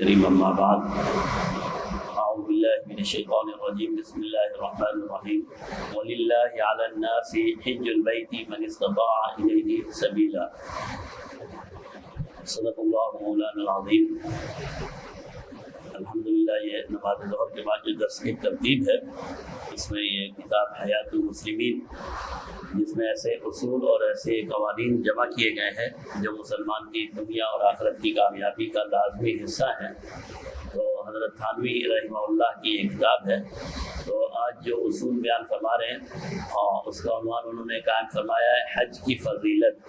کریم اما بعد اعوذ باللہ من الشیطان الرجیم بسم اللہ الرحمن الرحیم وللہ علی الناس حج البیت من استطاع الیہ سبیلا صدق اللہ مولانا العظیم۔ الحمدللہ یہ نماز ظہر کے بعد جو درس کی ترتیب ہے اس میں یہ کتاب حیات المسلمین جس میں ایسے اصول اور ایسے قوانین جمع کیے گئے ہیں جو مسلمان کی دنیا اور آخرت کی کامیابی کا لازمی حصہ ہیں۔ تو حضرت تھانوی رحمہ اللہ کی یہ کتاب ہے۔ تو آج جو اصول بیان فرما رہے ہیں اس کا عنوان انہوں نے قائم فرمایا ہے حج کی فضیلت۔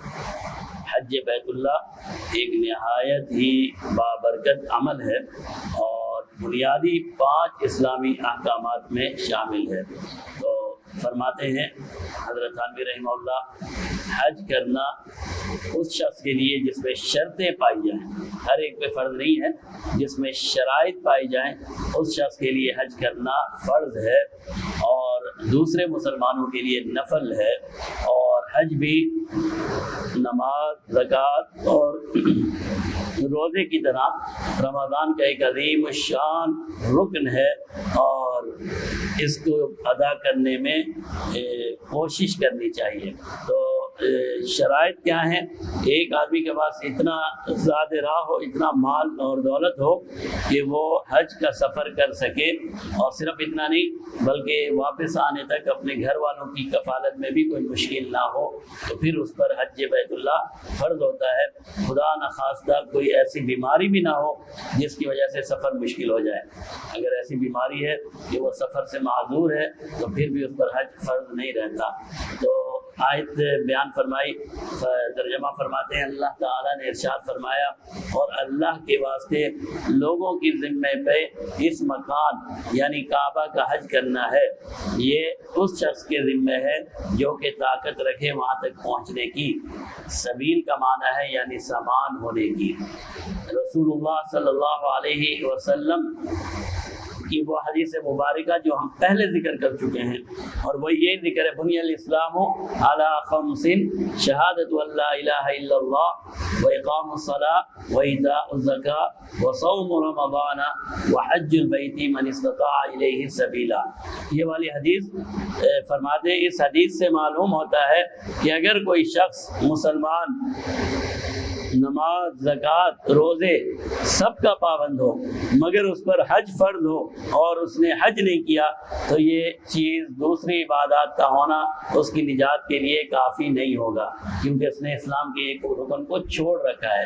حج بیت اللہ ایک نہایت ہی بابرکت عمل ہے اور بنیادی 5 اسلامی احکامات میں شامل ہے۔ تو فرماتے ہیں حضرت تھانوی رحمہ اللہ، حج کرنا اس شخص کے لیے جس میں شرطیں پائی جائیں، ہر ایک پہ فرض نہیں ہے، جس میں شرائط پائی جائیں اس شخص کے لیے حج کرنا فرض ہے اور دوسرے مسلمانوں کے لیے نفل ہے۔ اور حج بھی نماز، زکوٰۃ اور روزے کی طرح رمضان کا ایک عظیم الشان رکن ہے اور اس کو ادا کرنے میں کوشش کرنی چاہیے۔ تو شرائط کیا ہیں؟ ایک آدمی کے پاس اتنا زیادہ راہ ہو، اتنا مال اور دولت ہو کہ وہ حج کا سفر کر سکے، اور صرف اتنا نہیں بلکہ واپس آنے تک اپنے گھر والوں کی کفالت میں بھی کوئی مشکل نہ ہو، تو پھر اس پر حج بیت اللہ فرض ہوتا ہے۔ خدا نخواستہ کوئی ایسی بیماری بھی نہ ہو جس کی وجہ سے سفر مشکل ہو جائے۔ اگر ایسی بیماری ہے کہ وہ سفر سے معذور ہے تو پھر بھی اس پر حج فرض نہیں رہتا۔ تو آیت بیان فرمائی، ترجمہ فرماتے ہیں اللہ تعالیٰ نے ارشاد فرمایا، اور اللہ کے واسطے لوگوں کی ذمہ پہ اس مکان یعنی کعبہ کا حج کرنا ہے، یہ اس شخص کے ذمہ ہے جو کہ طاقت رکھے وہاں تک پہنچنے کی۔ سبیل کا معنی ہے یعنی سامان ہونے کی۔ رسول اللہ صلی اللہ علیہ وسلم کی وہ حدیث مبارکہ جو ہم پہلے ذکر کر چکے ہیں، اور وہ یہ ذکر ہے بنی الاسلام علی 5 شہادت ان لا الہ الا اللہ و اقام الصلاۃ و ایتاء الزکاۃ و صوم رمضان و حج البیت من استطاع الیہ سبیلا۔ یہ والی حدیث فرماتے ہیں، اس حدیث سے معلوم ہوتا ہے کہ اگر کوئی شخص مسلمان نماز، زکوٰۃ، روزے سب کا پابند ہو مگر اس پر حج فرض ہو اور اس نے حج نہیں کیا تو یہ چیز دوسری عبادات کا ہونا اس کی نجات کے لیے کافی نہیں ہوگا، کیونکہ اس نے اسلام کے ایک رکن کو چھوڑ رکھا ہے۔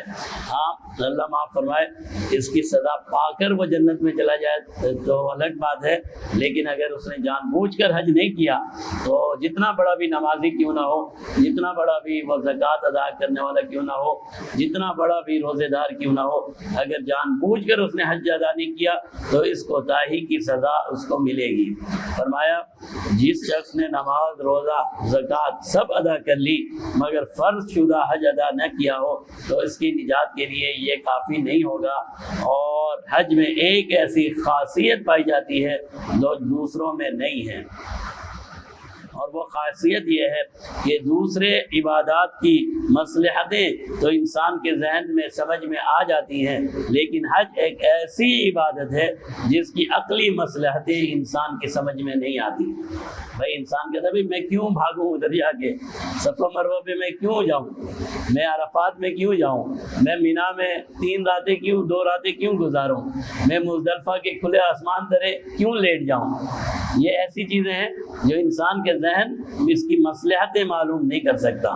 ہاں اللہ معاف فرمائے، اس کی سزا پا کر وہ جنت میں چلا جائے تو الگ بات ہے، لیکن اگر اس نے جان بوجھ کر حج نہیں کیا تو جتنا بڑا بھی نمازی کیوں نہ ہو، جتنا بڑا بھی وہ زکوٰۃ ادا کرنے والا کیوں نہ ہو، جتنا بڑا بھی روزے دار کیوں نہ ہو، اگر جان بوجھ کر اس نے حج ادا نہیں کیا تو اس کوتاہی کی سزا اس کو ملے گی۔ فرمایا جس شخص نے نماز، روزہ، زکوٰۃ سب ادا کر لی مگر فرض شدہ حج ادا نہ کیا ہو تو اس کی نجات کے لیے یہ کافی نہیں ہوگا۔ اور حج میں ایک ایسی خاصیت پائی جاتی ہے جو دوسروں میں نہیں ہے، اور وہ خاصیت یہ ہے کہ دوسرے عبادات کی مصلحتیں تو انسان کے ذہن میں سمجھ میں آ جاتی ہیں، لیکن حج ایک ایسی عبادت ہے جس کی عقلی مصلحتیں انسان کی سمجھ میں نہیں آتی۔ بھائی انسان کہتا ہے میں کیوں بھاگوں ادھر جا کے، صفا مروہ پہ میں کیوں جاؤں، میں عرفات میں کیوں جاؤں، میں مینا میں 3 راتیں کیوں 2 راتیں کیوں گزاروں، میں مزدلفہ کے کھلے آسمان تلے کیوں لیٹ جاؤں۔ یہ ایسی چیزیں ہیں جو انسان کے ذہن اس کی مصلحتیں معلوم نہیں کر سکتا۔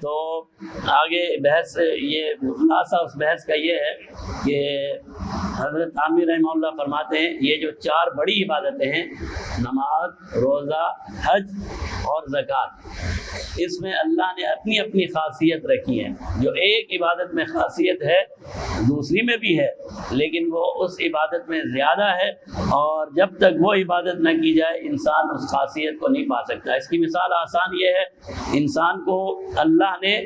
تو آگے بحث، یہ خلاصہ اس بحث کا یہ ہے کہ حضرت تھانوی رحمہ اللہ فرماتے ہیں یہ جو 4 بڑی عبادتیں ہیں، نماز، روزہ، حج اور زکوٰۃ، اس میں اللہ نے اپنی اپنی خاصیت رکھی ہے۔ جو ایک عبادت میں خاصیت ہے دوسری میں بھی ہے لیکن وہ اس عبادت میں زیادہ ہے، اور جب تک وہ عبادت نہ کی جائے انسان اس خاصیت کو نہیں پا سکتا۔ اس کی مثال آسان یہ ہے، انسان کو اللہ نے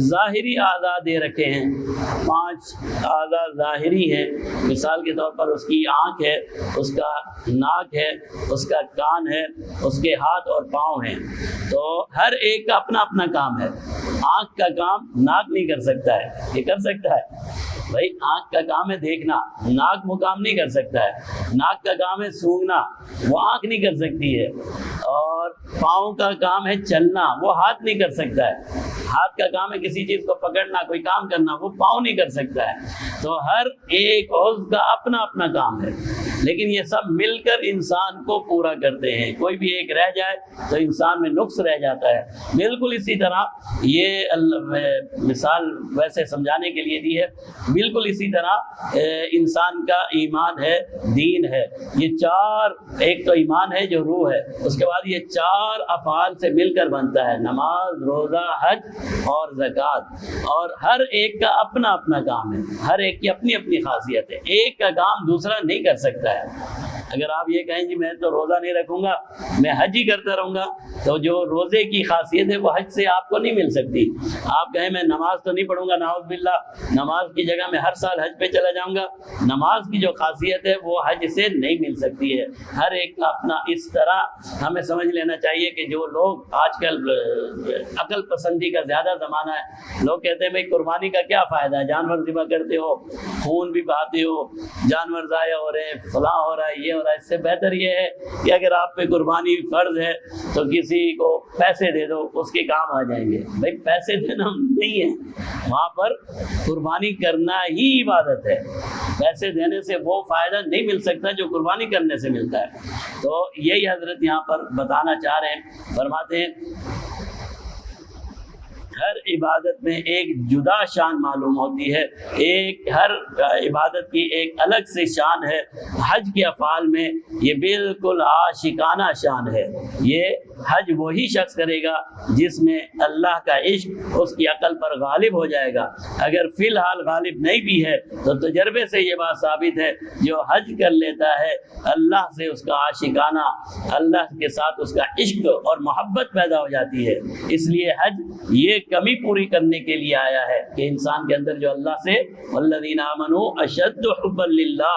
ظاہری اعضاء دے رکھے ہیں، 5 اعضاء ظاہری ہیں۔ مثال کے طور پر اس کی آنکھ ہے، اس کا ناک ہے، اس کا کان ہے، اس کے ہاتھ اور پاؤں ہیں، تو ہر ایک کا اپنا اپنا کام ہے۔ آنکھ کا کام ناک نہیں کر سکتا ہے، یہ کر سکتا ہے بھائی؟ آنکھ کا کام ہے دیکھنا، ناک وہ کام نہیں کر سکتا ہے۔ ناک کا کام ہے سونگھنا، وہ آنکھ نہیں کر سکتی ہے۔ اور پاؤں کا کام ہے چلنا، وہ ہاتھ نہیں کر سکتا ہے۔ ہاتھ کا کام ہے کسی چیز کو پکڑنا، کوئی کام کرنا، وہ پاؤں نہیں کر سکتا ہے۔ تو ہر ایک عضو کا اپنا اپنا کام ہے، لیکن یہ سب مل کر انسان کو پورا کرتے ہیں۔ کوئی بھی ایک رہ جائے تو انسان میں نقص رہ جاتا ہے۔ بالکل اسی طرح یہ مثال ویسے سمجھانے کے لیے دی ہے، بالکل اسی طرح انسان کا ایمان ہے، دین ہے، یہ 4، ایک تو ایمان ہے جو روح ہے، اس کے بعد یہ 4 افعال سے مل کر بنتا ہے، نماز، روزہ، حج اور زکوٰۃ، اور ہر ایک کا اپنا اپنا کام ہے، ہر ایک کی اپنی اپنی خاصیت ہے۔ ایک کا کام دوسرا نہیں کر سکتا ہے۔ اگر آپ یہ کہیں جی میں تو روزہ نہیں رکھوں گا، میں حج ہی کرتا رہوں گا، تو جو روزے کی خاصیت ہے وہ حج سے آپ کو نہیں مل سکتی۔ آپ کہیں میں نماز تو نہیں پڑھوں گا، نعوذ باللہ، نماز کی جگہ میں ہر سال حج پہ چلا جاؤں گا، نماز کی جو خاصیت ہے وہ حج سے نہیں مل سکتی ہے۔ ہر ایک کا اپنا، اس طرح ہمیں سمجھ لینا چاہیے کہ جو لوگ آج کل عقل پسندی کا زیادہ زمانہ ہے، لوگ کہتے ہیں بھائی قربانی کا کیا فائدہ ہے، جانور ذبح کرتے ہو، خون بھی بہاتے ہو، جانور ضائع ہو رہے ہیں، فلاں ہو رہا ہے، یہ ہو رہا ہے، اس سے بہتر یہ ہے کہ اگر آپ پہ قربانی فرض ہے تو کسی کو پیسے دے دو، اس کے کام آ جائیں گے۔ بھائی پیسے دینا نہیں ہے، وہاں پر قربانی کرنا ہی عبادت ہے۔ پیسے دینے سے وہ فائدہ نہیں مل سکتا جو قربانی کرنے سے ملتا ہے۔ تو یہی حضرت یہاں پر بتانا چاہ رہے ہیں، فرماتے ہیں ہر عبادت میں ایک جدا شان معلوم ہوتی ہے، ایک ہر عبادت کی ایک الگ سے شان ہے۔ حج کے افعال میں یہ بالکل عاشقانہ شان ہے۔ یہ حج وہی شخص کرے گا جس میں اللہ کا عشق اس کی عقل پر غالب ہو جائے گا۔ اگر فی الحال غالب نہیں بھی ہے تو تجربے سے یہ بات ثابت ہے، جو حج کر لیتا ہے اللہ سے اس کا عاشقانہ، اللہ کے ساتھ اس کا عشق اور محبت پیدا ہو جاتی ہے۔ اس لیے حج یہ کمی پوری کرنے کے لیے آیا ہے کہ انسان کے اندر جو اللہ سے، والذین آمنوا اشد حبا للہ،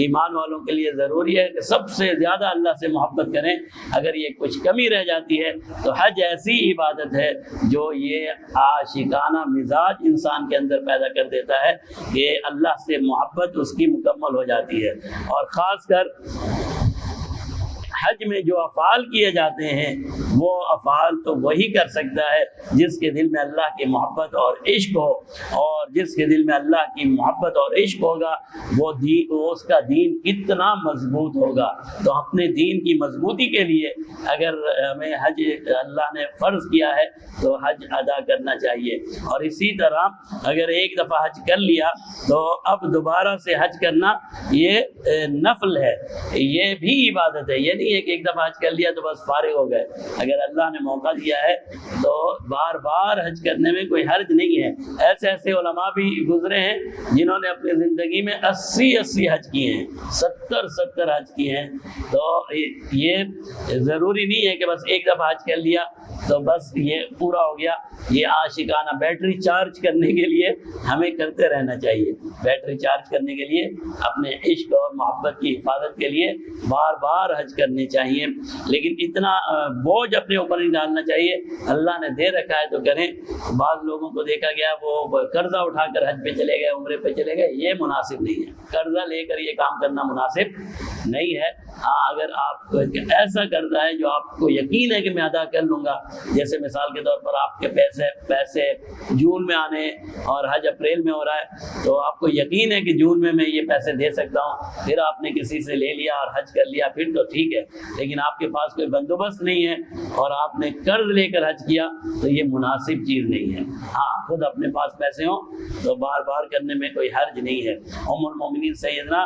ایمان والوں کے لیے ضروری ہے کہ سب سے زیادہ اللہ سے محبت کریں۔ اگر یہ کچھ کمی رہ جاتی ہے تو حج ایسی عبادت ہے جو یہ عاشقانہ مزاج انسان کے اندر پیدا کر دیتا ہے کہ اللہ سے محبت اس کی مکمل ہو جاتی ہے۔ اور خاص کر حج میں جو افعال کیے جاتے ہیں وہ افعال تو وہی کر سکتا ہے جس کے دل میں اللہ کی محبت اور عشق ہو، اور جس کے دل میں اللہ کی محبت اور عشق ہوگا وہ اس کا دین کتنا مضبوط ہوگا۔ تو اپنے دین کی مضبوطی کے لیے اگر ہمیں حج اللہ نے فرض کیا ہے تو حج ادا کرنا چاہیے۔ اور اسی طرح اگر ایک دفعہ حج کر لیا تو اب دوبارہ سے حج کرنا یہ نفل ہے، یہ بھی عبادت ہے۔ یہ نہیں ہے کہ ایک دفعہ حج کر لیا تو بس فارغ ہو گئے۔ اگر اللہ نے موقع دیا ہے تو بار بار حج کرنے میں کوئی حرج نہیں ہے۔ ایسے ایسے علماء بھی گزرے ہیں جنہوں نے اپنی زندگی میں 80 حج کیے ہیں، 70 حج کیے ہیں۔ تو یہ ضروری نہیں ہے کہ بس ایک دفعہ حج کر لیا تو بس یہ پورا ہو گیا۔ یہ عاشقانہ بیٹری چارج کرنے کے لیے ہمیں کرتے رہنا چاہیے، بیٹری چارج کرنے کے لیے، اپنے عشق اور محبت کی حفاظت کے لیے بار بار حج کرنے چاہیے، لیکن اتنا بوجھ اپنے اوپر نہیں ڈالنا چاہیے۔ اللہ نے دے رکھا ہے تو کریں۔ بعض لوگوں کو دیکھا گیا وہ قرضہ اٹھا کر حج پہ چلے گئے، عمرے پہ چلے گئے، یہ مناسب نہیں ہے۔ قرضہ لے کر یہ کام کرنا مناسب نہیں ہے۔ ہاں اگر آپ ایسا قرضہ ہے جو آپ کو یقین ہے کہ میں ادا کر لوں گا، جیسے مثال کے طور پر آپ کے پیسے جون میں آنے اور حج اپریل میں ہو رہا ہے، تو آپ کو یقین ہے کہ جون میں یہ پیسے دے سکتا ہوں، پھر آپ نے کسی سے لے لیا اور حج کر لیا، پھر تو ٹھیک ہے۔ لیکن آپ کے پاس کوئی بندوبست نہیں ہے اور آپ نے قرض لے کر حج کیا تو یہ مناسب چیز نہیں ہے۔ ہاں خود اپنے پاس پیسے ہوں تو بار بار کرنے میں کوئی حرج نہیں ہے۔ ام المومنین سیدنا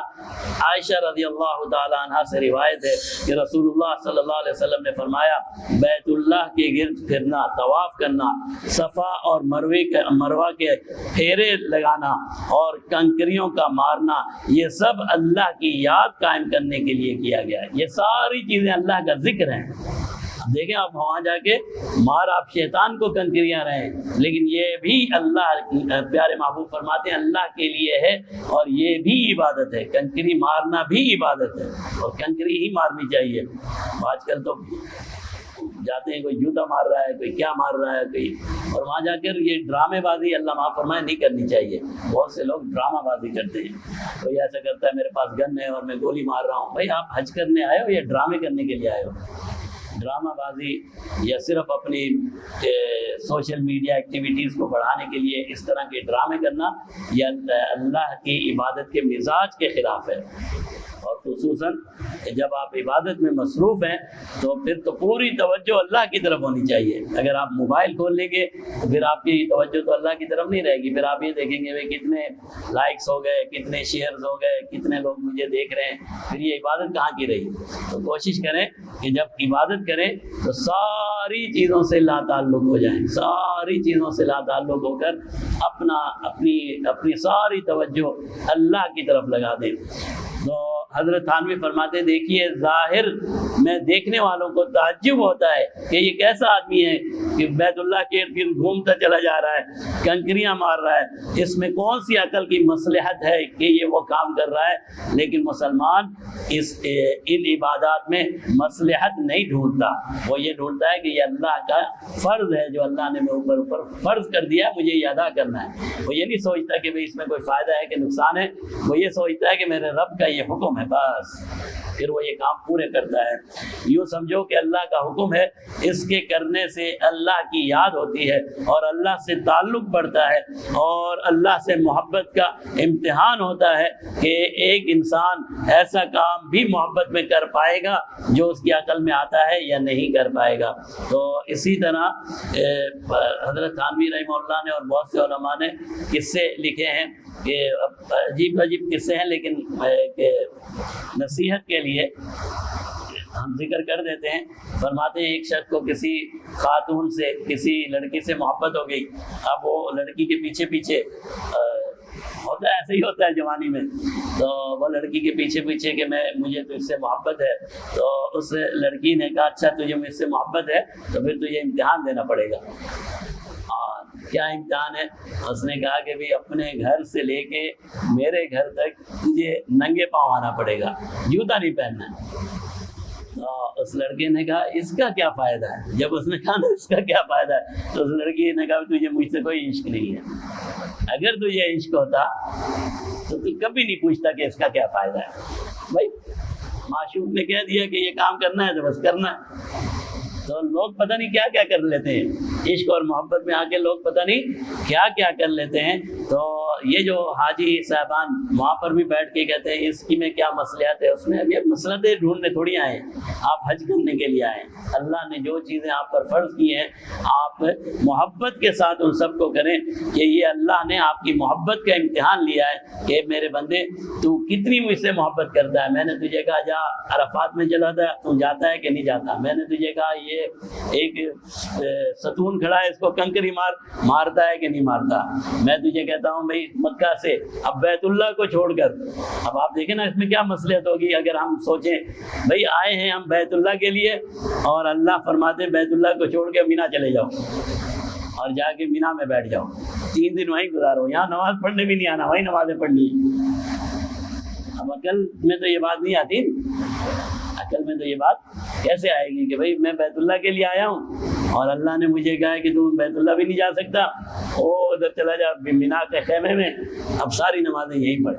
عائشہ رضی اللہ تعالی عنہا سے روایت ہے کہ رسول اللہ صلی اللہ علیہ وسلم نے فرمایا، بیت اللہ کے گرد پھرنا، طواف کرنا، صفا اور مروہ کے پھیرے لگانا اور کنکریوں کا مارنا، یہ سب اللہ کی یاد قائم کرنے کے لیے کیا گیا ہے۔ یہ ساری چیزیں اللہ کا ذکر ہیں۔ دیکھیں آپ وہاں جا کے آپ شیطان کو کنکریاں رہیں، لیکن یہ بھی اللہ پیارے محبوب فرماتے ہیں اللہ کے لیے ہے، اور یہ بھی عبادت ہے۔ کنکری مارنا بھی عبادت ہے، اور کنکری ہی مارنی چاہیے۔ آج کل تو جاتے ہیں، کوئی جوتا مار رہا ہے، کوئی کیا مار رہا ہے، کوئی، اور وہاں جا کر یہ ڈرامے بازی اللہ معاف فرمائے نہیں کرنی چاہیے۔ بہت سے لوگ ڈرامہ بازی کرتے ہیں، کوئی ایسا کرتا ہے میرے پاس گن ہے اور میں گولی مار رہا ہوں۔ بھائی آپ حج کرنے آئے ہو یا ڈرامے کرنے کے لیے آئے ہو؟ ڈرامہ بازی یا صرف اپنی سوشل میڈیا ایکٹیویٹیز کو بڑھانے کے لیے اس طرح کے ڈرامے کرنا، یہ اللہ کی عبادت کے مزاج کے خلاف ہے۔ اور خصوصاً جب آپ عبادت میں مصروف ہیں تو پھر تو پوری توجہ اللہ کی طرف ہونی چاہیے۔ اگر آپ موبائل کھول لیں گے تو پھر آپ کی توجہ تو اللہ کی طرف نہیں رہے گی، پھر آپ یہ دیکھیں گے بھائی کتنے لائکس ہو گئے، کتنے شیئرز ہو گئے، کتنے لوگ مجھے دیکھ رہے ہیں، پھر یہ عبادت کہاں کی رہی؟ تو کوشش کریں کہ جب عبادت کریں تو ساری چیزوں سے لا تعلق ہو جائیں، ساری چیزوں سے لا تعلق ہو کر اپنی ساری توجہ اللہ کی طرف لگا دیں۔ تو حضرت تھانوی فرماتے ہیں دیکھیے ظاہر میں دیکھنے والوں کو تعجب ہوتا ہے کہ یہ کیسا آدمی ہے کہ بیت اللہ کے ارد گرد گھومتا چلا جا رہا ہے، کنکریاں مار رہا ہے، اس میں کون سی عقل کی مصلحت ہے کہ یہ وہ کام کر رہا ہے؟ لیکن مسلمان ان عبادات میں مصلحت نہیں ڈھونڈتا، وہ یہ ڈھونڈتا ہے کہ یہ اللہ کا فرض ہے جو اللہ نے میرے اوپر فرض کر دیا ہے، مجھے یہ ادا کرنا ہے۔ وہ یہ نہیں سوچتا کہ بھئی اس میں کوئی فائدہ ہے کہ نقصان ہے، وہ یہ سوچتا ہے کہ میرے رب کا یہ حکم ہے، بس پھر وہ یہ کام پورے کرتا ہے۔ یوں سمجھو کہ اللہ کا حکم ہے، اس کے کرنے سے اللہ کی یاد ہوتی ہے اور اللہ سے تعلق بڑھتا ہے اور اللہ سے محبت کا امتحان ہوتا ہے کہ ایک انسان ایسا کام بھی محبت میں کر پائے گا جو اس کی عقل میں آتا ہے یا نہیں کر پائے گا۔ تو اسی طرح حضرت تھانوی رحمہ اللہ نے اور بہت سے علماء نے قصے لکھے ہیں کہ عجیب عجیب قصے ہیں، لیکن نصیحت کے لیے ہم ذکر کر دیتے ہیں۔ فرماتے ہیں ایک شخص کو کسی خاتون سے، کسی لڑکی سے محبت ہو گئی، اب وہ لڑکی کے پیچھے پیچھے ہوتا ہے، ایسے ہی ہوتا ہے جوانی میں، تو وہ لڑکی کے پیچھے پیچھے کہ مجھے تو اس سے محبت ہے، تو اس لڑکی نے کہا اچھا تجھے مجھ سے محبت ہے تو پھر تجھے امتحان دینا پڑے گا۔ کیا امتحان ہے؟ اس نے کہا کہ بھی اپنے گھر سے لے کے میرے گھر تک تجھے ننگے پاؤں آنا پڑے گا، جوتا نہیں پہننا ہے۔ تو اس لڑکے نے کہا اس کا کیا فائدہ ہے؟ جب اس نے کہا نا اس کا کیا فائدہ ہے تو اس لڑکی نے کہا تجھے مجھ سے کوئی عشق نہیں ہے، اگر تجھے عشق ہوتا تو کبھی نہیں پوچھتا کہ اس کا کیا فائدہ ہے۔ بھائی معشوق نے کہہ دیا کہ یہ کام کرنا ہے تو بس کرنا ہے۔ تو لوگ پتہ نہیں کیا کیا کر لیتے ہیں، عشق اور محبت میں آ کے لوگ پتہ نہیں کیا کیا کر لیتے ہیں۔ تو یہ جو حاجی صاحبان وہاں پر بھی بیٹھ کے کہتے ہیں اس کی میں کیا مصلحت ہے، اس میں ابھی مصلحتیں ڈھونڈنے تھوڑی آئے ہیں، آپ حج کرنے کے لیے آئے ہیں۔ اللہ نے جو چیزیں آپ پر فرض کی ہیں آپ محبت کے ساتھ ان سب کو کریں کہ یہ اللہ نے آپ کی محبت کا امتحان لیا ہے کہ میرے بندے تو کتنی مجھ سے محبت کرتا ہے۔ میں نے تجھے کہا جا عرفات میں چلا تھا، تو جاتا ہے کہ نہیں جاتا؟ میں نے تجھے کہا یہ ایک ستون کھڑا ہے اس کو کنکری مارتا ہے کہ نہیں مارتا؟ میں تجھے کہتا ہوں بھائی مکہ سے اب بیت اللہ کو چھوڑ کر، اب آپ دیکھیں نا اس میں کیا مصلحت ہوگی اگر ہم سوچیں بھائی آئے ہیں ہم بیت اللہ کے لیے اور اللہ فرماتے ہیں بیت اللہ کو چھوڑ کے مینا چلے جاؤ اور جا کے مینا میں بیٹھ جاؤ، 3 دن وہیں گزارو، یہاں نماز پڑھنے بھی نہیں آنا، وہیں نمازیں پڑھنی۔ اب عقل میں تو یہ بات نہیں آتی، عقل میں تو یہ بات کیسے آئے گی کہ بھائی میں بیت اللہ کے لیے آیا ہوں اور اللہ نے مجھے کہا ہے کہ تو بیت اللہ بھی نہیں جا سکتا، ادھر چلا جا مینا کے خیمے میں، اب ساری نمازیں یہیں پڑھ،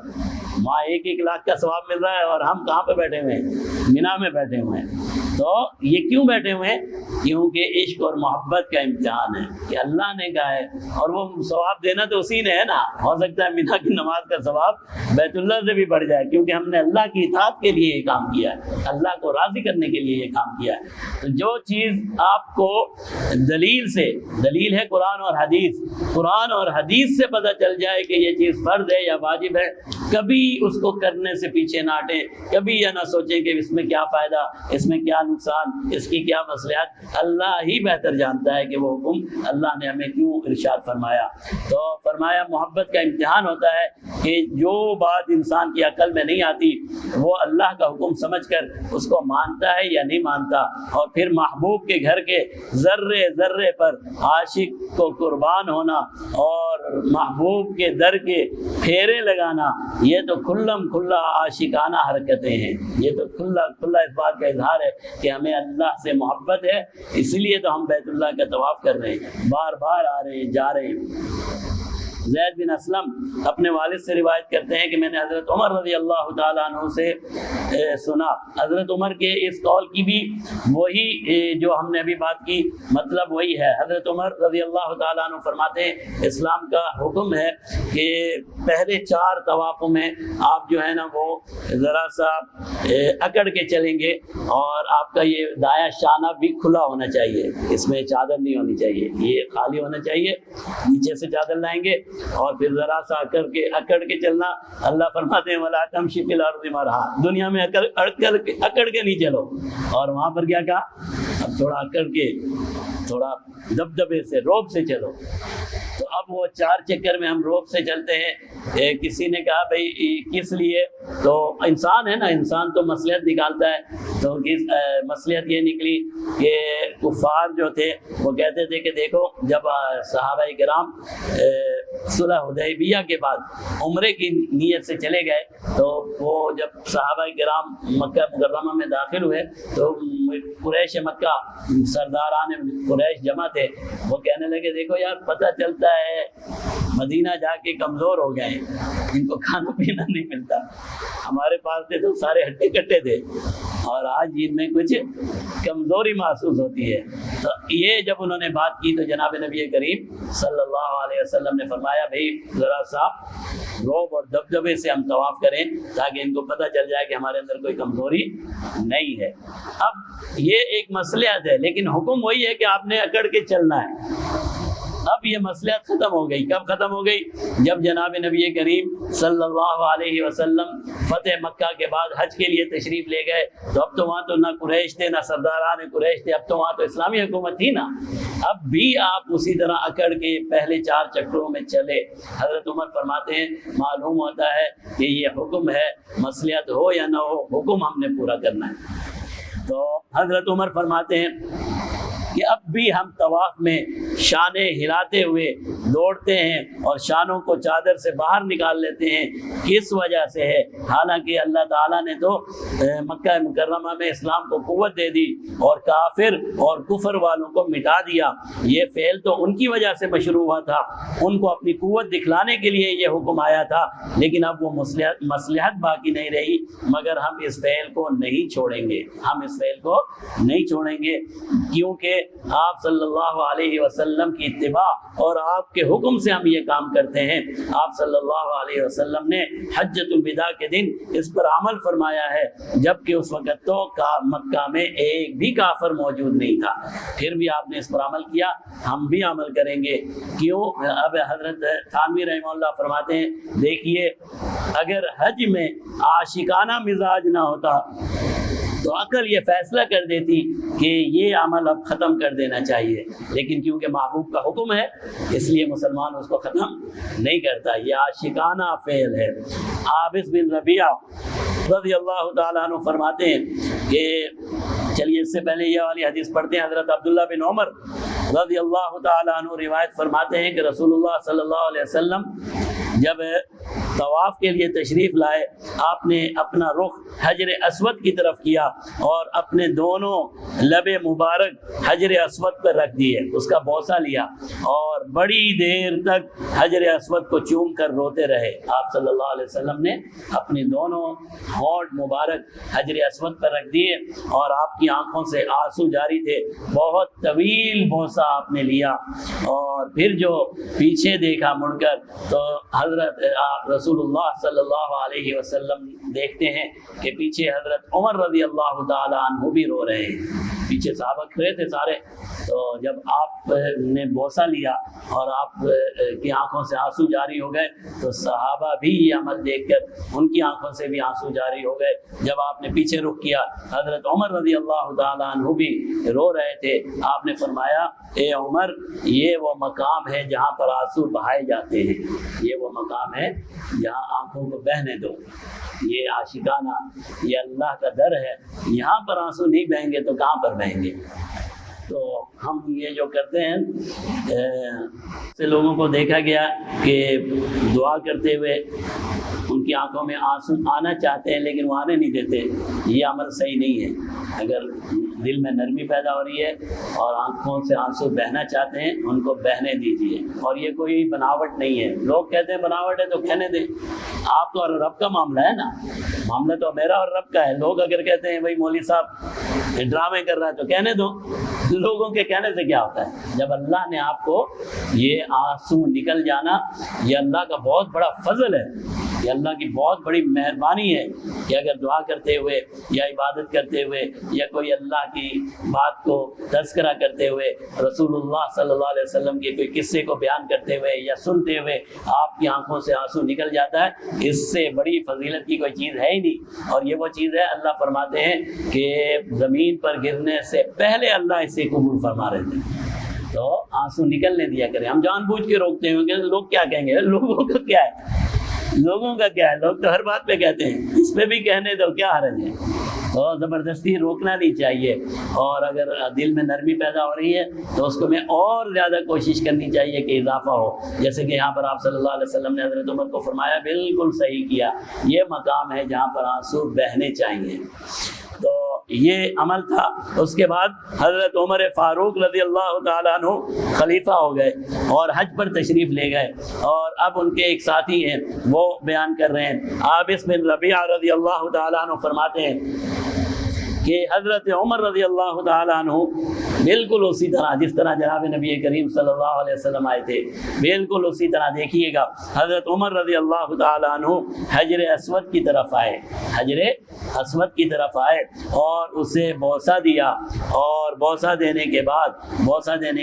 وہاں 1-1 لاکھ کا ثواب مل رہا ہے اور ہم کہاں پہ بیٹھے ہوئے ہیں؟ مینا میں بیٹھے ہوئے ہیں۔ تو یہ کیوں بیٹھے ہوئے ہیں؟ کیونکہ عشق اور محبت کا امتحان ہے کہ اللہ نے کہا ہے، اور وہ ثواب دینا تو اسی نے ہے نا۔ ہو سکتا ہے مینا کی نماز کا ثواب بیت اللہ سے بھی بڑھ جائے کیونکہ ہم نے اللہ کی اطاعت کے لیے یہ کام کیا ہے، اللہ کو راضی کرنے کے لیے یہ کام کیا ہے۔ تو جو چیز آپ کو دلیل سے، دلیل ہے قرآن اور حدیث، قرآن اور حدیث سے پتہ چل جائے کہ یہ چیز فرض ہے یا واجب ہے، کبھی اس کو کرنے سے پیچھے نہ ہٹیں، کبھی یہ نہ سوچیں کہ اس میں کیا فائدہ، اس میں کیا نقصان، اس کی کیا مصلحت۔ اللہ ہی بہتر جانتا ہے کہ وہ حکم اللہ نے ہمیں کیوں ارشاد فرمایا۔ تو فرمایا محبت کا امتحان ہوتا ہے کہ جو بات انسان کی عقل میں نہیں آتی وہ اللہ کا حکم سمجھ کر اس کو مانتا ہے یا نہیں مانتا، اور پھر محبوب کے گھر کے ذرے ذرے پر عاشق کو قربان ہونا اور محبوب کے در کے پھیرے لگانا، یہ تو کھلم کھلا عاشقانہ حرکتیں ہیں، یہ تو کھلا کھلا اس بات کا اظہار ہے کہ ہمیں اللہ سے محبت ہے، اس لیے تو ہم بیت اللہ کا طواف کر رہے ہیں، بار بار آ رہے ہیں، جا رہے ہیں۔ زید بن اسلم اپنے والد سے روایت کرتے ہیں کہ میں نے حضرت عمر رضی اللہ تعالیٰ عنہ سے سنا۔ حضرت عمر کے اس قول کی بھی وہی جو ہم نے ابھی بات کی مطلب وہی ہے۔ حضرت عمر رضی اللہ تعالیٰ عنہ فرماتے ہیں اسلام کا حکم ہے کہ پہلے 4 طوافوں میں آپ جو ہے نا وہ ذرا سا اکڑ کے چلیں گے، اور آپ کا یہ دایاں شانہ بھی کھلا ہونا چاہیے، اس میں چادر نہیں ہونی چاہیے، یہ خالی ہونا چاہیے، نیچے سے چادر لائیں گے اور پھر ذرا سا اکڑ کے چلنا۔ اللہ فرماتے ہیں وَلَا تَمْشِ فِي الْأَرْضِ مَرْحًا، دنیا میں اکڑ کے نہیں چلو، اور وہاں پر کیا کہا، اب تھوڑا اکڑ کے، تھوڑا دبدبے سے، روب سے چلو۔ تو اب وہ 4 چکر میں ہم روب سے چلتے ہیں۔ کسی نے کہا بھائی کس لیے، تو انسان ہے نا، انسان تو مصلحت نکالتا ہے، تو مصلحت یہ نکلی کہ کفار جو تھے وہ کہتے تھے کہ دیکھو جب صحابہ کرام صلح حدیبیہ کے بعد عمرے کی نیت سے چلے گئے، تو وہ جب صحابہ کرام مکہ مکرمہ میں داخل ہوئے تو قریش مکہ سرداران قریش جمع تھے، وہ کہنے لگے دیکھو یار پتہ چلتا ہے مدینہ جا کے کمزور ہو گئے ہیں، ان کو کھانا پینا نہیں ملتا، ہمارے پاس تھے تو سارے ہٹے کٹے تھے، اور آج ان میں کچھ کمزوری محسوس ہوتی ہے۔ تو یہ جب انہوں نے بات کی تو جناب نبی کریم صلی اللہ علیہ وسلم نے فرمایا بھائی ذرا سا روب اور دبدبے سے ہم طواف کریں تاکہ ان کو پتہ چل جائے کہ ہمارے اندر کوئی کمزوری نہیں ہے۔ اب یہ ایک مصلحت ہے، لیکن حکم وہی ہے کہ آپ نے اکڑ کے چلنا ہے۔ اب یہ مصلحت ختم ہو گئی، کب ختم ہو گئی؟ جب جناب نبی کریم صلی اللہ علیہ وسلم فتح مکہ کے بعد حج کے لیے تشریف لے گئے، تو اب تو وہاں تو نہ قریش تھے نہ سرداران قریش تھے، اب تو وہاں تو اسلامی حکومت تھی نا۔ اب بھی آپ اسی طرح اکڑ کے پہلے 4 چکروں میں چلے۔ حضرت عمر فرماتے ہیں معلوم ہوتا ہے کہ یہ حکم ہے، مصلحت ہو یا نہ ہو حکم ہم نے پورا کرنا ہے۔ تو حضرت عمر فرماتے ہیں کہ اب بھی ہم طواف میں شانے ہلاتے ہوئے دوڑتے ہیں اور شانوں کو چادر سے باہر نکال لیتے ہیں، کس وجہ سے ہے؟ حالانکہ اللہ تعالیٰ نے تو مکہ مکرمہ میں اسلام کو قوت دے دی اور کافر اور کفر والوں کو مٹا دیا، یہ فعل تو ان کی وجہ سے مشروع ہوا تھا، ان کو اپنی قوت دکھلانے کے لیے یہ حکم آیا تھا، لیکن اب وہ مصلحت باقی نہیں رہی، مگر ہم اس فعل کو نہیں چھوڑیں گے، ہم اس فعل کو نہیں چھوڑیں گے، کیونکہ آپ صلی اللہ علیہ وسلم کی اتباع اور آپ کے حکم سے ہم یہ کام کرتے ہیں۔ آپ صلی اللہ علیہ وسلم نے حجۃ الوداع کے دن اس پر عمل فرمایا ہے، جبکہ اس وقت تو مکہ میں ایک بھی کافر موجود نہیں تھا، پھر بھی آپ نے اس پر عمل کیا، ہم بھی عمل کریں گے۔ کیوں؟ اب حضرت تھانوی رحمہ اللہ فرماتے ہیں دیکھیے اگر حج میں عاشقانہ مزاج نہ ہوتا تو عقل یہ فیصلہ کر دیتی کہ یہ عمل اب ختم کر دینا چاہیے، لیکن کیونکہ محبوب کا حکم ہے اس لیے مسلمان اس کو ختم نہیں کرتا، یہ عاشقانہ فعل ہے۔ عابس بن ربیعہ رضی اللہ تعالیٰ عنہ فرماتے ہیں کہ چلیے اس سے پہلے یہ والی حدیث پڑھتے ہیں۔ حضرت عبداللہ بن عمر رضی اللہ تعالیٰ عنہ روایت فرماتے ہیں کہ رسول اللہ صلی اللہ علیہ وسلم جب طواف کے لیے تشریف لائے، آپ نے اپنا رخ حجر اسود کی طرف کیا اور اپنے دونوں لب مبارک حجر اسود پر رکھ دیے، اس کا بوسہ لیا اور بڑی دیر تک حجر اسود کو چوم کر روتے رہے۔ آپ صلی اللہ علیہ وسلم نے اپنے دونوں ہونٹ مبارک حجر اسود پر رکھ دیے اور آپ کی آنکھوں سے آنسو جاری تھے، بہت طویل بوسہ آپ نے لیا، اور پھر جو پیچھے دیکھا مڑ کر تو حضرت رسول اللہ صلی اللہ علیہ وسلم دیکھتے ہیں کہ پیچھے حضرت عمر رضی اللہ تعالی عنہ بھی رو رہے ہیں، پیچھے صحابہ کھڑے تھے سارے، تو جب آپ نے بوسہ لیا اور آپ کی آنکھوں سے آنسو جاری ہو گئے تو صحابہ بھی یہ عمل دیکھ کر ان کی آنکھوں سے بھی آنسو جاری ہو گئے۔ جب آپ نے پیچھے رخ کیا حضرت عمر رضی اللہ تعالی عنہ بھی رو رہے تھے، آپ نے فرمایا اے عمر یہ وہ مقام ہے جہاں پر آنسو بہائے جاتے ہیں، یہ وہ مقام ہے جہاں آنکھوں کو بہنے دو، یہ عاشقانہ، یہ اللہ کا در ہے، یہاں پر آنسو نہیں بہیں گے تو کہاں پر بہیں گے؟ تو ہم یہ جو کرتے ہیں سے لوگوں کو دیکھا گیا کہ دعا کرتے ہوئے ان کی آنکھوں میں آنسو آنا چاہتے ہیں لیکن وہ آنے نہیں دیتے، یہ عمل صحیح نہیں ہے۔ اگر دل میں نرمی پیدا ہو رہی ہے اور آنکھوں سے آنسو بہنا چاہتے ہیں ان کو بہنے دیجیے، اور یہ کوئی بناوٹ نہیں ہے۔ لوگ کہتے ہیں بناوٹ ہے تو کہنے دیں، آپ تو اور رب کا معاملہ ہے نا، معاملہ تو میرا اور رب کا ہے۔ لوگ اگر کہتے ہیں بھائی مولوی صاحب ڈرامے کر رہا ہے تو کہنے دو، لوگوں کے کہنے سے کیا ہوتا ہے؟ جب اللہ نے آپ کو یہ آنسو نکل جانا، یہ اللہ کا بہت بڑا فضل ہے، یہ اللہ کی بہت بڑی مہربانی ہے کہ اگر دعا کرتے ہوئے یا عبادت کرتے ہوئے یا کوئی اللہ کی بات کو تذکرہ کرتے ہوئے، رسول اللہ صلی اللہ علیہ وسلم کے کوئی قصے کو بیان کرتے ہوئے یا سنتے ہوئے آپ کی آنکھوں سے آنسو نکل جاتا ہے، اس سے بڑی فضیلت کی کوئی چیز ہے ہی نہیں۔ اور یہ وہ چیز ہے، اللہ فرماتے ہیں کہ زمین پر گرنے سے پہلے اللہ اسے قبول فرما رہے تھے، تو آنسو نکلنے دیا کریں۔ ہم جان بوجھ کے روکتے ہیں کہ لوگ کیا کہیں گے، لوگوں کا کیا ہے، لوگوں کا کیا ہے، لوگ تو ہر بات پہ کہتے ہیں، اس پہ بھی کہنے دو، کیا حرج ہے؟ تو زبردستی روکنا نہیں چاہیے، اور اگر دل میں نرمی پیدا ہو رہی ہے تو اس کو میں اور زیادہ کوشش کرنی چاہیے کہ اضافہ ہو، جیسے کہ یہاں پر آپ صلی اللہ علیہ وسلم نے حضرت عمر کو فرمایا، بالکل صحیح کیا، یہ مقام ہے جہاں پر آنسو بہنے چاہیے۔ تو یہ عمل تھا۔ اس کے بعد حضرت عمر فاروق رضی اللہ تعالیٰ عنہ خلیفہ ہو گئے اور حج پر تشریف لے گئے، اور اب ان کے ایک ساتھی ہیں وہ بیان کر رہے ہیں۔ عابس بن ربیعہ رضی اللہ تعالیٰ عنہ فرماتے ہیں کہ حضرت عمر رضی اللہ تعالیٰ عنہ بالکل اسی طرح جس طرح جناب نبی کریم صلی اللہ علیہ وسلم آئے تھے، بالکل اسی طرح دیکھیے گا حضرت عمر رضی اللہ تعالیٰ عنہ حجر اسود کی طرف آئے، حجر اسود کی طرف آئے اور اسے بوسہ دیا، اور بوسہ دینے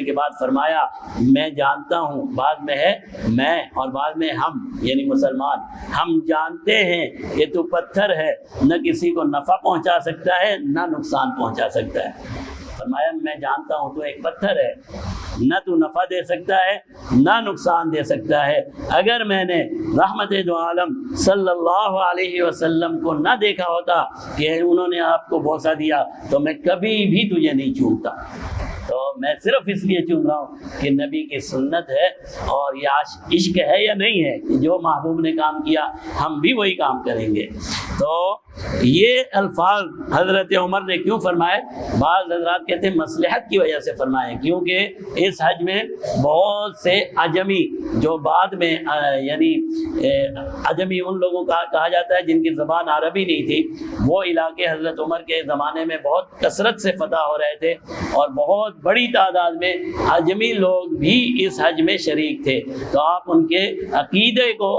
کے بعد فرمایا، میں جانتا ہوں، بعد میں ہے میں اور بعد میں ہم، یعنی مسلمان، ہم جانتے ہیں کہ تو پتھر ہے، نہ کسی کو نفع پہنچا سکتا ہے نہ نقصان پہنچا سکتا ہے۔ فرمایا میں جانتا ہوں تو ایک پتھر ہے، نہ تو نفع دے سکتا ہے نہ نقصان دے سکتا ہے۔ اگر میں نے رحمت دو عالم صلی اللہ علیہ وسلم کو نہ دیکھا ہوتا کہ انہوں نے آپ کو بوسہ دیا تو میں کبھی بھی تجھے نہیں چومتا۔ تو میں صرف اس لیے چوم رہا ہوں کہ نبی کی سنت ہے، اور یہ عشق ہے یا نہیں ہے کہ جو محبوب نے کام کیا ہم بھی وہی کام کریں گے۔ تو یہ الفاظ حضرت عمر نے کیوں فرمائے؟ بعض حضرات کہتے ہیں مصلحت کی وجہ سے فرمائے، کیونکہ اس حج میں بہت سے عجمی جو بعد میں یعنی عجمی ان لوگوں کا کہا جاتا ہے جن کی زبان عربی نہیں تھی، وہ علاقے حضرت عمر کے زمانے میں بہت کثرت سے فتح ہو رہے تھے، اور بہت بڑی تعداد میں عجمی لوگ بھی اس حج میں شریک تھے۔ تو آپ ان کے عقیدے کو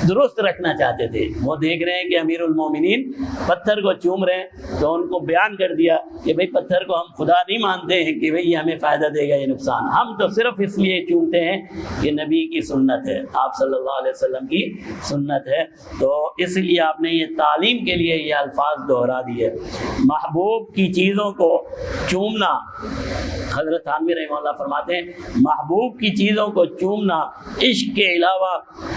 درست رکھنا چاہتے تھے۔ وہ دیکھ رہے ہیں کہ امیر المومنین پتھر کو چوم رہے ہیں، تو ان کو بیان کر دیا کہ بھئی پتھر کو ہم خدا نہیں مانتے ہیں کہ بھئی یہ ہمیں فائدہ دے گا، یہ نقصان، ہم تو صرف اس لیے چومتے ہیں کہ نبی کی سنت ہے، آپ صلی اللہ علیہ وسلم کی سنت ہے۔ تو اس لیے آپ نے یہ تعلیم کے لیے یہ الفاظ دہرا دیے۔ محبوب کی چیزوں کو چومنا، حضرت تھانوی رحمہ اللہ فرماتے ہیں محبوب کی چیزوں کو چومنا عشق کے علاوہ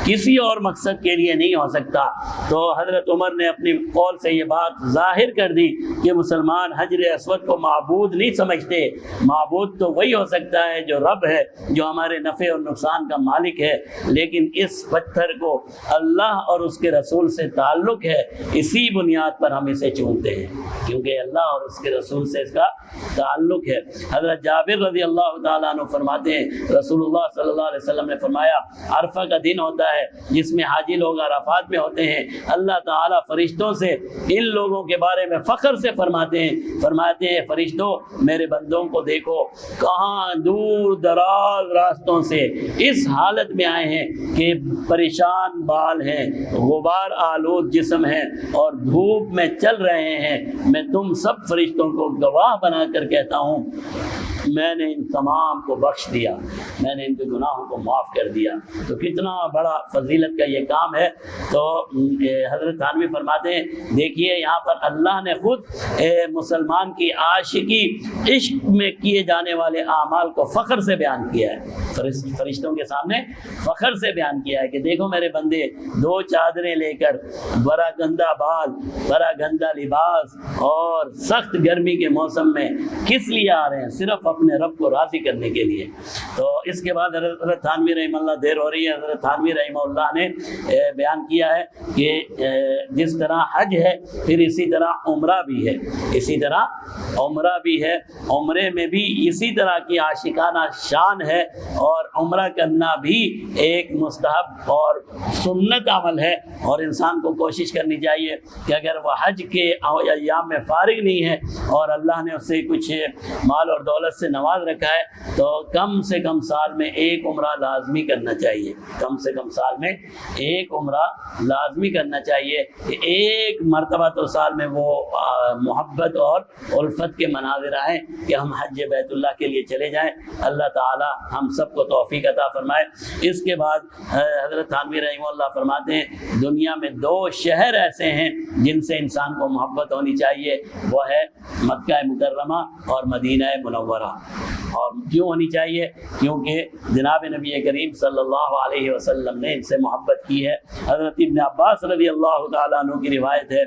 کسی اور مقصد کے لیے نہیں ہو سکتا۔ تو حضرت عمر نے اپنی قول سے یہ بات ظاہر کر دی کہ مسلمان حجر اسود کو معبود نہیں سمجھتے، معبود تو وہی ہو سکتا ہے جو رب ہے، جو ہمارے نفع اور نقصان کا مالک ہے، لیکن اس پتھر کو اللہ اور اس کے رسول سے تعلق ہے، اسی بنیاد پر ہم اسے چومتے ہیں، کیونکہ اللہ اور اس کے رسول سے اس کا تعلق ہے۔ حضرت جابر رضی اللہ تعالیٰ عنہ فرماتے ہیں رسول اللہ صلی اللہ علیہ وسلم نے فرمایا عرفہ کا دن ہوتا ہے جس میں حاجی لوگ عرفات میں ہوتے ہیں، اللہ تعالیٰ فرشتوں سے ان لوگوں کے بارے میں فخر سے فرماتے ہیں فرشتوں میرے بندوں کو دیکھو، کہاں دور دراز راستوں سے اس حالت میں آئے ہیں کہ پریشان بال ہیں، غبار آلود جسم ہیں اور دھوپ میں چل رہے ہیں۔ میں تم سب فرشتوں کو گواہ بنا کر کہتا ہوں میں نے ان تمام کو بخش دیا، میں نے ان کے گناہوں کو معاف کر دیا۔ تو کتنا بڑا فضیلت کا یہ کام ہے۔ تو حضرت تھانوی فرماتے ہیں دیکھیے یہاں پر اللہ نے خود مسلمان کی عاشقی، عشق میں کیے جانے والے اعمال کو فخر سے بیان کیا ہے، فرشتوں کے سامنے فخر سے بیان کیا ہے کہ دیکھو میرے بندے 2 چادریں لے کر، بڑا گندا بال، بڑا گندا لباس اور سخت گرمی کے موسم میں کس لیے آ رہے ہیں؟ صرف اپنے رب کو راضی کرنے کے لیے۔ تو اس کے بعد حضرت تھانوی رحمہ اللہ، دیر ہو رہی ہے، حضرت تھانوی رحمہ اللہ نے بیان کیا ہے کہ جس طرح حج ہے پھر اسی طرح عمرہ بھی ہے، اسی طرح عمرہ بھی ہے، عمرے میں بھی اسی طرح کی عاشقانہ شان ہے، اور عمرہ کرنا بھی ایک مستحب اور سنت عمل ہے، اور انسان کو کوشش کرنی چاہیے کہ اگر وہ حج کے ایام میں فارغ نہیں ہے اور اللہ نے اس سے کچھ مال اور دولت سے نواز رکھا ہے تو کم سے کم سال میں 1 عمرہ لازمی کرنا چاہیے، کم سے کم سال میں 1 عمرہ لازمی کرنا چاہیے کہ 1 مرتبہ تو سال میں وہ محبت اور الفت کے مناظر آئیں کہ ہم حج بیت اللہ کے لیے چلے جائیں۔ اللہ تعالی ہم سب کو توفیق عطا فرمائے۔ اس کے بعد حضرت تھانوی رحمہ اللہ فرماتے ہیں دنیا میں 2 شہر ایسے ہیں جن سے انسان کو محبت ہونی چاہیے، وہ ہے مکہ مکرمہ اور مدینہ منورہ۔ اور کیوں ہونی چاہیے؟ کیونکہ جناب نبی کریم صلی اللہ علیہ وسلم نے ان سے محبت کی ہے۔ حضرت ابن عباس رضی اللہ تعالیٰ عنہ کی روایت ہے،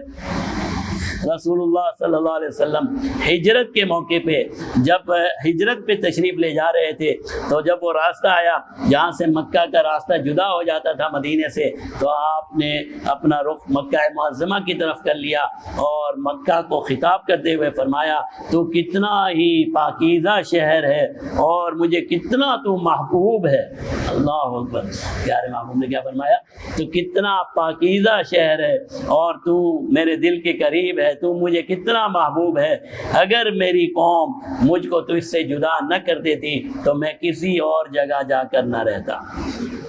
رسول اللہ صلی اللہ علیہ وسلم ہجرت کے موقع پہ جب ہجرت پہ تشریف لے جا رہے تھے تو جب وہ راستہ آیا جہاں سے مکہ کا راستہ جدا ہو جاتا تھا مدینے سے، تو آپ نے اپنا رخ مکہ معظمہ کی طرف کر لیا اور مکہ کو خطاب کرتے ہوئے فرمایا تو کتنا ہی پاکیزہ شہر ہے اور مجھے کتنا تو محبوب ہے۔ اللہ اکبر، پیارے محبوب نے کیا فرمایا؟ تو کتنا پاکیزہ شہر ہے اور تو میرے دل کے قریب ہے، تو مجھے کتنا محبوب ہے۔ اگر میری قوم مجھ کو تو اس سے جدا نہ کر دیتی تو میں کسی اور جگہ جا کر نہ رہتا۔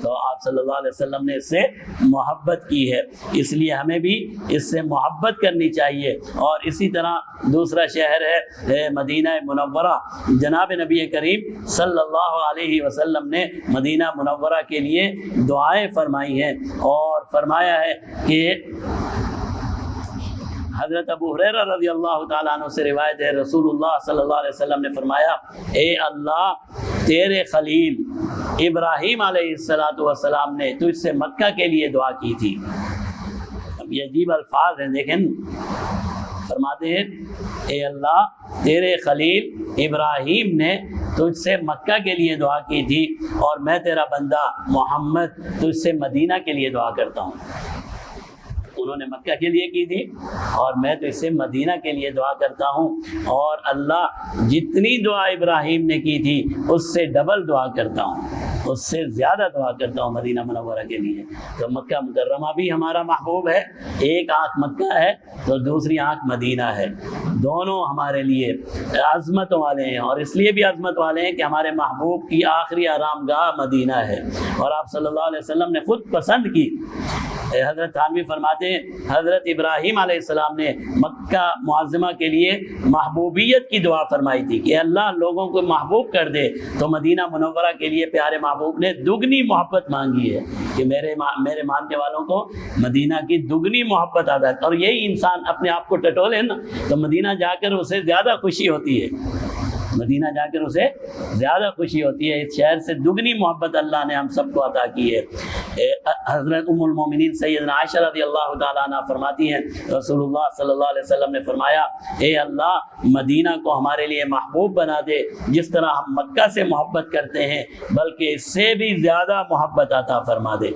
تو آپ صلی اللہ علیہ وسلم نے اس سے محبت کی ہے، اس لیے ہمیں بھی اس سے محبت کرنی چاہیے۔ اور اسی طرح دوسرا شہر ہے مدینہ منورہ۔ جناب نبی کریم صلی اللہ علیہ وسلم نے مدینہ منورہ کے لیے دعائیں فرمائی ہیں اور فرمایا ہے کہ حضرت ابو ہریرہ رضی اللہ تعالیٰ عنہ سے روایت ہے، رسول اللہ صلی اللہ علیہ وسلم نے فرمایا اے اللہ تیرے خلیل ابراہیم علیہ السلام نے تو اس سے مکہ کے لیے دعا کی تھی۔ اب یہ عجیب الفاظ ہیں، دیکھیں فرماتے ہیں اے اللہ تیرے خلیل ابراہیم نے تجھ سے مکہ کے لیے دعا کی تھی اور میں تیرا بندہ محمد تجھ سے مدینہ کے لیے دعا کرتا ہوں۔ انہوں نے مکہ کے لیے کی تھی اور میں تو اس سے مدینہ کے لیے دعا کرتا ہوں، اور اللہ جتنی دعا ابراہیم نے کی تھی اس سے ڈبل دعا کرتا ہوں، اس سے زیادہ دعا کرتا ہوں مدینہ منورہ کے لیے۔ تو مکہ مکرمہ بھی ہمارا محبوب ہے، ایک آنکھ مکہ ہے تو دوسری آنکھ مدینہ ہے، دونوں ہمارے لیے عظمت والے ہیں، اور اس لیے بھی عظمت والے ہیں کہ ہمارے محبوب کی آخری آرام گاہ مدینہ ہے، اور آپ صلی اللہ علیہ وسلم نے خود پسند کی۔ حضرت تھانوی فرماتے ہیں حضرت ابراہیم علیہ السلام نے مکہ معظمہ کے لیے محبوبیت کی دعا فرمائی تھی کہ اللہ لوگوں کو محبوب کر دے، تو مدینہ منورہ کے لیے پیارے محبوب نے دگنی محبت مانگی ہے کہ میرے ماننے والوں کو مدینہ کی دگنی محبت ادا کر۔ اور یہی انسان اپنے آپ کو ٹٹولے نا تو مدینہ جا کر اسے زیادہ خوشی ہوتی ہے، مدینہ جا کر اسے زیادہ خوشی ہوتی ہے۔ اس شہر سے دگنی محبت اللہ نے ہم سب کو عطا کی ہے۔ حضرت ام المومنین سیدنا عائشہ رضی اللہ تعالیٰ عنہ فرماتی ہیں رسول اللہ صلی اللہ علیہ وسلم نے فرمایا اے اللہ مدینہ کو ہمارے لیے محبوب بنا دے، جس طرح ہم مکہ سے محبت کرتے ہیں بلکہ اس سے بھی زیادہ محبت عطا فرما دے۔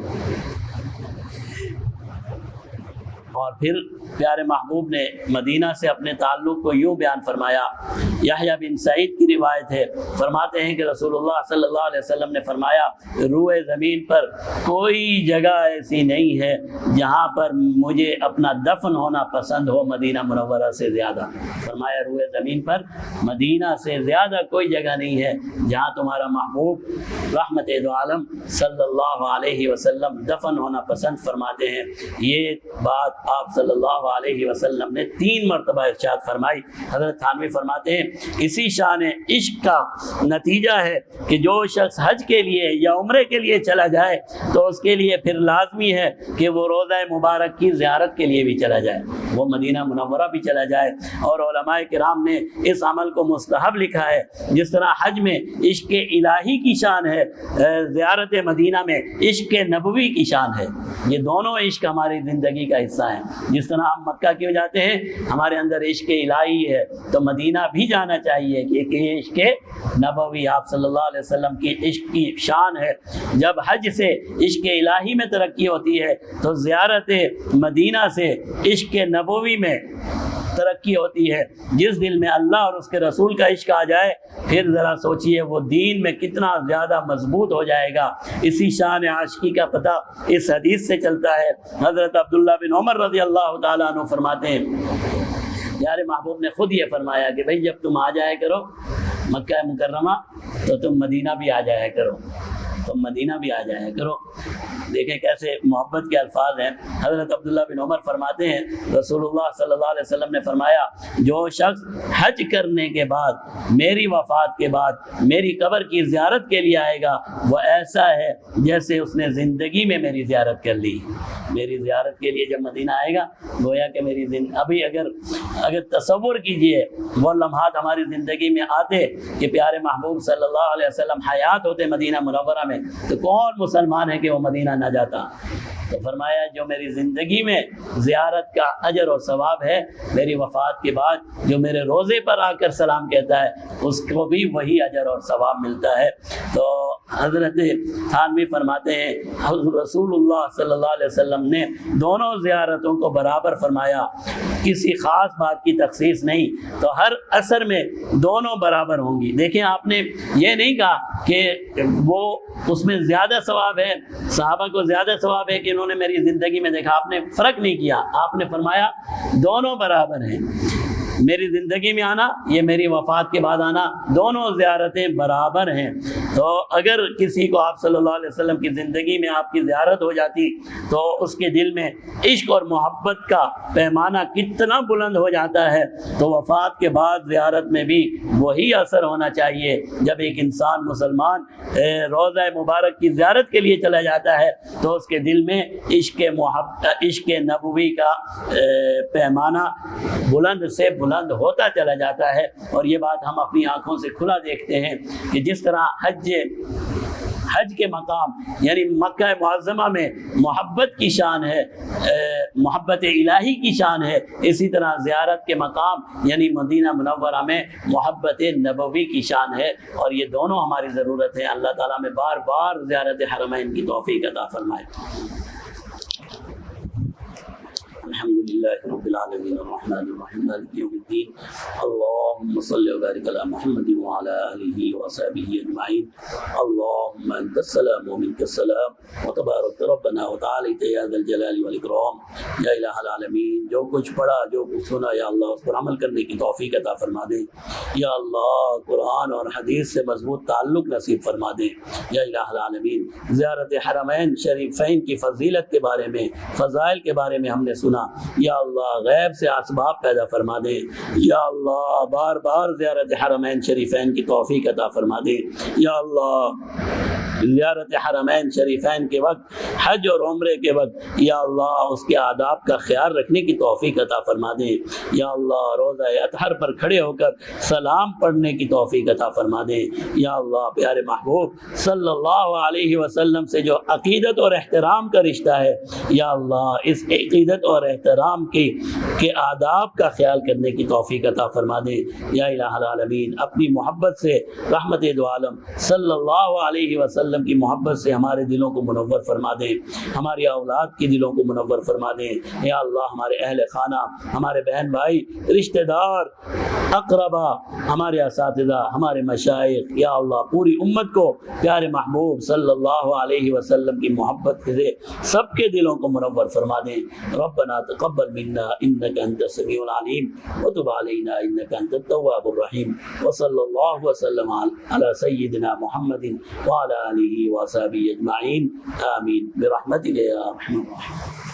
اور پھر پیارے محبوب نے مدینہ سے اپنے تعلق کو یوں بیان فرمایا۔ یحییٰ بن سعید کی روایت ہے، فرماتے ہیں کہ رسول اللہ صلی اللہ علیہ وسلم نے فرمایا روئے زمین پر کوئی جگہ ایسی نہیں ہے جہاں پر مجھے اپنا دفن ہونا پسند ہو مدینہ منورہ سے زیادہ۔ فرمایا روئے زمین پر مدینہ سے زیادہ کوئی جگہ نہیں ہے جہاں تمہارا محبوب رحمت دو عالم صلی اللہ علیہ وسلم دفن ہونا پسند فرماتے ہیں۔ یہ بات آپ صلی اللہ علیہ وسلم نے 3 مرتبہ ارشاد فرمائی۔ حضرت تھانوی فرماتے ہیں اسی شان عشق کا نتیجہ ہے کہ جو شخص حج کے لیے یا عمرے کے لیے چلا جائے تو اس کے لیے پھر لازمی ہے کہ وہ روضہ مبارک کی زیارت کے لیے بھی چلا جائے، وہ مدینہ منورہ بھی چلا جائے۔ اور علماء کرام نے اس عمل کو مستحب لکھا ہے۔ جس طرح حج میں عشق الہی کی شان ہے، زیارت مدینہ میں عشق نبوی کی شان ہے۔ یہ دونوں عشق ہماری زندگی کا حصہ ہیں۔ جس طرح ہم مکہ کیوں جاتے ہیں، ہمارے اندر عشق الہی ہے، تو مدینہ بھی جانا چاہیے کہ یہ عشق نبوی آپ صلی اللہ علیہ وسلم کی عشق کی شان ہے۔ جب حج سے عشق الہی میں ترقی ہوتی ہے تو زیارت مدینہ سے عشق نبوی میں ترقی ہوتی ہے۔ جس دل میں اللہ اور اس کے رسول کا عشق آ جائے پھر ذرا سوچئے وہ دین میں کتنا زیادہ مضبوط ہو جائے گا۔ اسی شان عاشقی کا پتہ اس حدیث سے چلتا ہے۔ حضرت عبداللہ بن عمر رضی اللہ تعالیٰ عنہ فرماتے ہیں، پیارے محبوب نے خود یہ فرمایا کہ بھئی جب تم آ جائے کرو مکہ مکرمہ تو تم مدینہ بھی آ جایا کرو، تم مدینہ بھی آ جایا کرو۔ دیکھیں کیسے محبت کے الفاظ ہیں۔ حضرت عبداللہ بن عمر فرماتے ہیں رسول اللہ صلی اللہ علیہ وسلم نے فرمایا، جو شخص حج کرنے کے بعد میری وفات کے بعد میری قبر کی زیارت کے لیے آئے گا وہ ایسا ہے جیسے اس نے زندگی میں میری زیارت کر لی۔ میری زیارت کے لیے جب مدینہ آئے گا گویا کہ میری ابھی اگر تصور کیجئے وہ لمحات ہماری زندگی میں آتے کہ پیارے محبوب صلی اللہ علیہ وسلم حیات ہوتے مدینہ منورہ میں تو کون مسلمان ہے کہ وہ مدینہ نہ جاتا؟ تو فرمایا جو میری زندگی میں زیارت کا اجر و ثواب ہے، میری وفات کے بعد جو میرے روزے پر آ کر سلام کہتا ہے اس کو بھی وہی اجر اور ثواب ملتا ہے۔ تو حضرت تھانوی فرماتے ہیں رسول اللہ صلی اللہ علیہ وسلم نے دونوں زیارتوں کو برابر فرمایا، کسی خاص بات کی تخصیص نہیں، تو ہر عصر میں دونوں برابر ہوں گی۔ دیکھیں آپ نے یہ نہیں کہا کہ وہ اس میں زیادہ ثواب ہے، صحابہ کو زیادہ ثواب ہے کہ انہوں نے میری زندگی میں دیکھا، آپ نے فرق نہیں کیا، آپ نے فرمایا دونوں برابر ہیں۔ میری زندگی میں آنا، یہ میری وفات کے بعد آنا، دونوں زیارتیں برابر ہیں۔ تو اگر کسی کو آپ صلی اللہ علیہ وسلم کی زندگی میں آپ کی زیارت ہو جاتی تو اس کے دل میں عشق اور محبت کا پیمانہ کتنا بلند ہو جاتا ہے، تو وفات کے بعد زیارت میں بھی وہی اثر ہونا چاہیے۔ جب ایک انسان مسلمان روضہ مبارک کی زیارت کے لیے چلا جاتا ہے تو اس کے دل میں عشق نبوی کا پیمانہ بلند سے بلند ہوتا چلا جاتا ہے۔ اور یہ بات ہم اپنی آنکھوں سے کھلا دیکھتے ہیں کہ جس طرح حج کے مقام یعنی مکہ معظمہ میں محبت کی شان ہے، محبت الہی کی شان ہے، اسی طرح زیارت کے مقام یعنی مدینہ منورہ میں محبت نبوی کی شان ہے، اور یہ دونوں ہماری ضرورت ہے۔ اللہ تعالیٰ میں بار بار زیارت حرمین کی توفیق عطا فرمائے۔ الحمد للہ رب العالمین الرحمن الرحیم مالک یوم الدین اللهم صل وبارک علی محمد وعلى آلہ وصحبہ اجمعین اللهم انت السلام ومنک السلام وتبارک ربنا وتعالیت یا ذا الجلال والاکرام۔ یا الہ العالمین جو کچھ پڑھا جو کچھ سنا یا اللہ اس پر عمل کرنے کی توفیق عطا فرما دے۔ یا اللہ قرآن اور حدیث سے مضبوط تعلق نصیب فرما دے۔ یا الہ العالمین زیارت حرمین شریفین کی فضیلت کے بارے میں، فضائل کے بارے میں ہم نے سنا، یا اللہ غیب سے اسباب پیدا فرما دے۔ یا اللہ بار بار زیارت حرمین شریفین کی توفیق عطا فرما دے۔ یا اللہ زیارت حرمین شریفین کے وقت، حج اور عمرے کے وقت یا اللہ اس کے آداب کا خیال رکھنے کی توفیق عطا فرما دے۔ یا اللہ روزہ اطہر پر کھڑے ہو کر سلام پڑھنے کی توفیق عطا فرما دے۔ یا اللہ پیارے محبوب صلی اللہ علیہ وسلم سے جو عقیدت اور احترام کا رشتہ ہے، یا اللہ اس عقیدت اور احترام کے آداب کا خیال کرنے کی توفیق عطا فرما دے۔ یا الہ العالمین اپنی محبت سے رحمت دو عالم صلی اللہ علیہ وسلم کی محبت سے ہمارے دلوں کو منور فرما دے، ہماری اولاد کی دلوں کو منور فرما دے۔ یا اللہ ہمارے اہل خانہ، ہمارے بہن بھائی، رشتہ دار، اقربا، ہمارے اساتذہ، ہمارے مشائخ، یا اللہ پوری امت کو پیارے محبوب صلی اللہ علیہ وسلم کی محبت سے سب کے دلوں کو منور فرما دے۔ ربنا تقبل منا انك انت السميع العليم وتب علينا انك انت التواب الرحيم وصلى الله وسلم على سيدنا محمد وعلى آله وصحبه اجمعين آمين برحمتك يا ارحم الراحمين۔